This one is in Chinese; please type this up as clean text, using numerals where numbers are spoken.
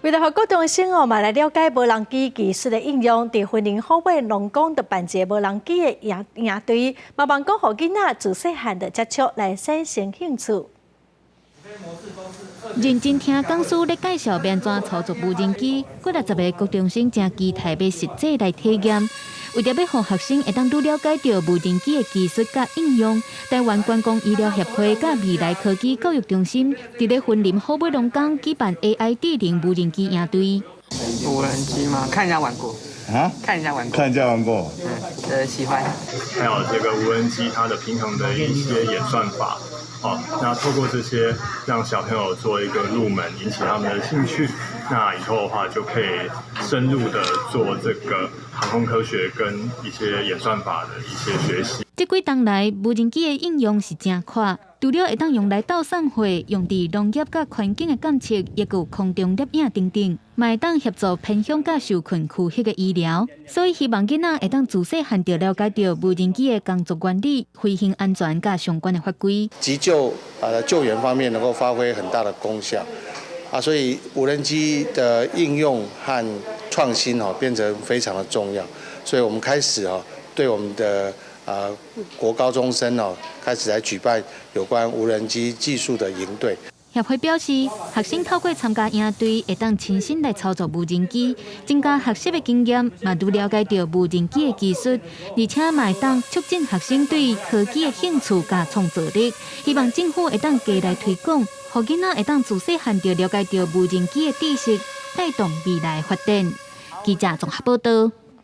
为了让各中生嘛来了解无人机技术的应用，伫云林好尾龙岗就办一个无人机的营队，嘛望讲，互囡仔自细汉就接触来产生兴趣。认真听讲师咧介绍变怎操作无人机，过60个高中生真期待要实际来体验。为着要让学生会当愈了解到无人机的技术甲应用，台湾观光医疗协会甲未来科技教育中心伫咧云林好尾龙岗举办 AI 智能无人机营队。无人机吗？看人家玩过啊，看人家玩过，喜欢。还有这个无人机它的平衡的一些演算法。那透过这些让小朋友做一个入门，引起他们的兴趣。那以后的话就可以深入的做这个航空科学跟一些演算法的一些学习。这几冬来，无人机的应用是真快，除了会当用来斗送货、用伫农业甲环境的监测，也有空中摄影等等，嘛会当协助偏乡甲受困区域的医疗。所以希望囡仔会当自细汉就了解到无人机的工作原理、飞行安全甲相关的法规。急救救援方面能够发挥很大的功效所以无人机的应用和创新变成非常的重要。所以我们开始对我们的国高中生开始来举办有关无人机技术的营队。协会表示，学生透过参加营队，会当亲身来操作无人机，增加学习的经验，嘛愈了解到无人机的技术，而且嘛会当促进学生对科技的兴趣甲创造力。希望政府会当加来推广，让囡仔会当自细汉就了解到无人机的知识，带动未来发展。记者综合报道。